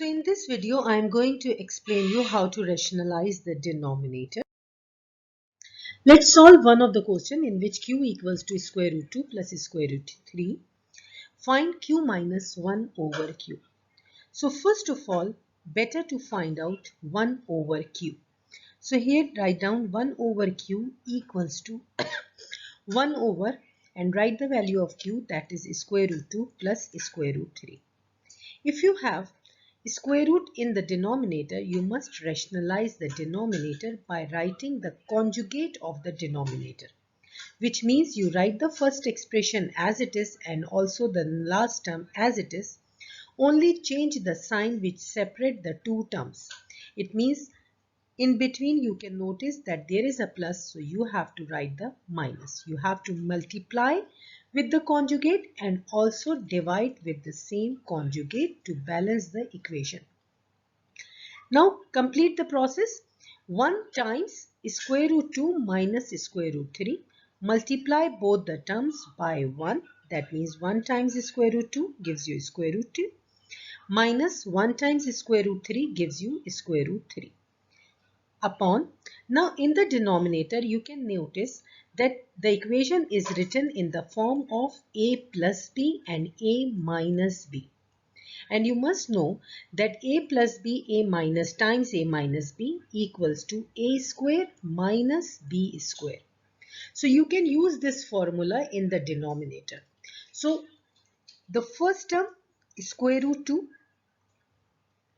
So in this video, I am going to explain you how to rationalize the denominator. Let's solve one of the question in which q equals to square root 2 plus square root 3. Find q minus 1 over q. So first of all, better to find out 1 over q. So here write down 1 over q equals to 1 over and write the value of q, that is square root 2 plus square root 3. If you have square root in the denominator, you must rationalize the denominator by writing the conjugate of the denominator, which means you write the first expression as it is and also the last term as it is. Only change the sign which separate the two terms. It means in between you can notice that there is a plus, so you have to write the minus. You have to multiply with the conjugate and also divide with the same conjugate to balance the equation. Now complete the process. 1 times square root 2 minus square root 3. Multiply both the terms by 1. That means 1 times square root 2 gives you square root 2. Minus 1 times square root 3 gives you square root 3. Upon. Now in the denominator you can notice that the equation is written in the form of a plus b and a minus b. And you must know that a plus b, a minus times a minus b equals to a square minus b square. So you can use this formula in the denominator. So the first term square root 2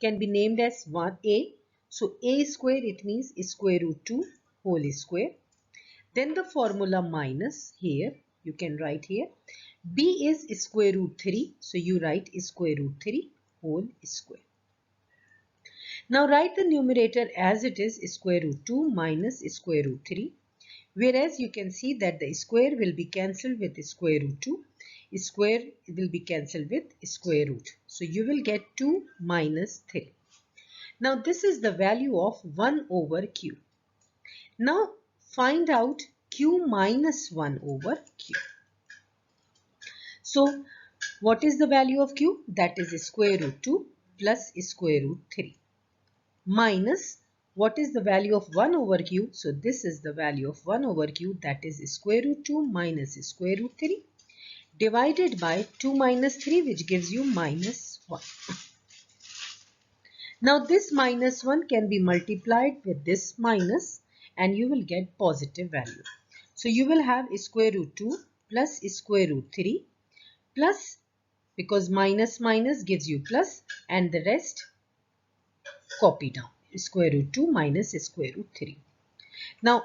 can be named as 1a. So a square, it means square root 2 whole square. Then the formula minus, here you can write here. B is square root 3. So you write square root 3 whole square. Now write the numerator as it is, square root 2 minus square root 3. Whereas you can see that the square will be cancelled with square root 2. Square will be cancelled with square root. So you will get 2 minus 3. Now this is the value of 1 over q. Now find out q minus 1 over q. So what is the value of q? That is square root 2 plus square root 3. Minus what is the value of 1 over q? So this is the value of 1 over q, that is square root 2 minus square root 3 divided by 2 minus 3, which gives you minus 1. Now this minus 1 can be multiplied with this minus and you will get positive value. So you will have square root 2 plus square root 3 plus, because minus minus gives you plus, and the rest copy down. Square root 2 minus square root 3. Now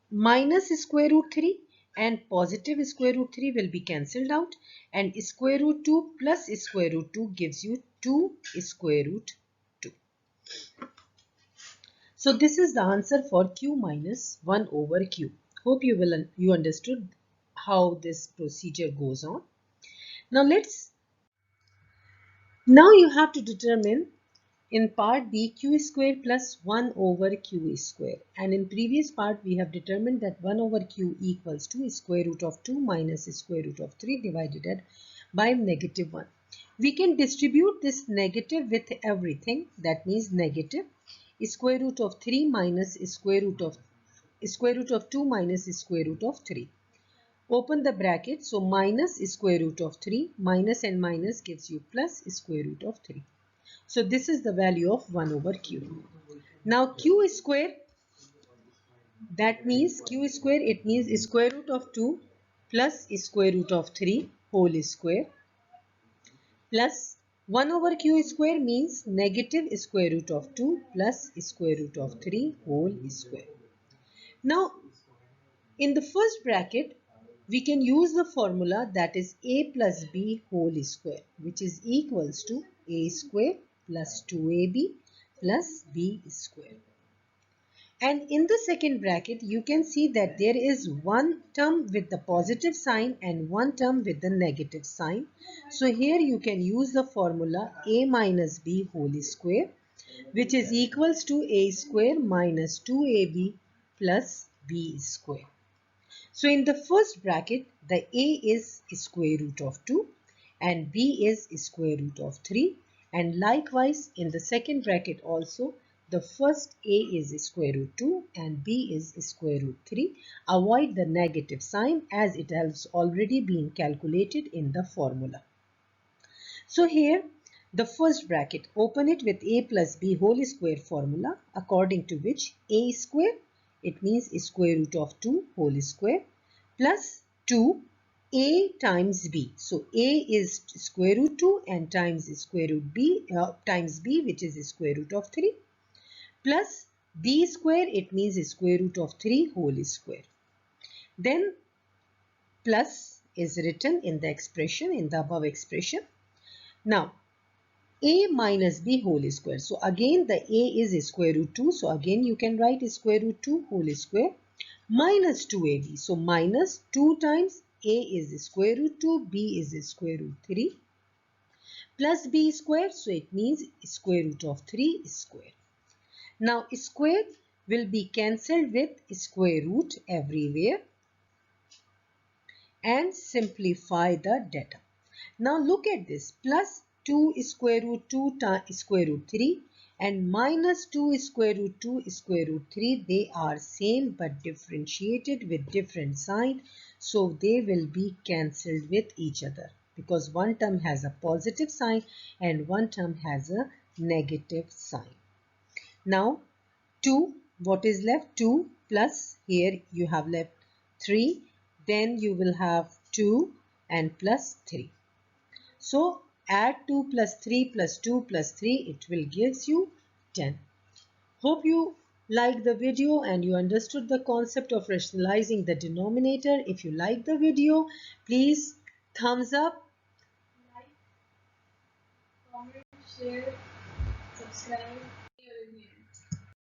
minus square root 3 and positive square root 3 will be cancelled out, and square root 2 plus square root 2 gives you 2 square root 2. So this is the answer for q minus 1 over q. Hope you understood how this procedure goes on. Now you have to determine in part B q square plus 1 over q square, and in previous part we have determined that 1 over q equals to square root of 2 minus square root of 3 divided by negative 1. We can distribute this negative with everything, that means negative square root of 3 minus square root of 2 minus square root of 3. Open the bracket, so minus square root of 3 minus and minus gives you plus square root of 3. So this is the value of 1 over q. Now q square, that means q square, it means square root of 2 plus square root of 3 whole square plus 1 over q square means negative square root of 2 plus square root of 3 whole square. Now in the first bracket we can use the formula, that is a plus b whole square, which is equals to a square plus 2ab plus b square. And in the second bracket you can see that there is one term with the positive sign and one term with the negative sign. So here you can use the formula a minus b whole square, which is equals to a square minus 2ab plus b square. So in the first bracket, the a is square root of 2 and b is square root of 3, And likewise in the second bracket also, the first a is square root 2 and b is square root 3. Avoid the negative sign as it has already been calculated in the formula. So here the first bracket, open it with a plus b whole square formula, according to which a square, it means square root of 2 whole square, plus 2 a times b. So a is square root 2 and times square root b times b, which is square root of 3, plus b square, it means square root of 3 whole square. Then plus is written in the expression, in the above expression. Now a minus b whole square. So again the a is square root 2. So again you can write square root 2 whole square minus 2ab. So minus 2 times a is square root 2, b is square root 3 plus b square. So it means square root of 3 square. Now square will be cancelled with square root everywhere and simplify the data. Now look at this, plus 2 square root 2 square root 3 and minus 2 square root 2 square root 3, they are same but differentiated with different sign. So they will be cancelled with each other because one term has a positive sign and one term has a negative sign. Now 2, what is left? 2 plus, here you have left 3, then you will have 2 and plus 3. So add 2 plus 3 plus 2 plus 3, it will gives you 10. Hope you liked the video and you understood the concept of rationalizing the denominator. If you like the video, please thumbs up, like, comment, share, subscribe.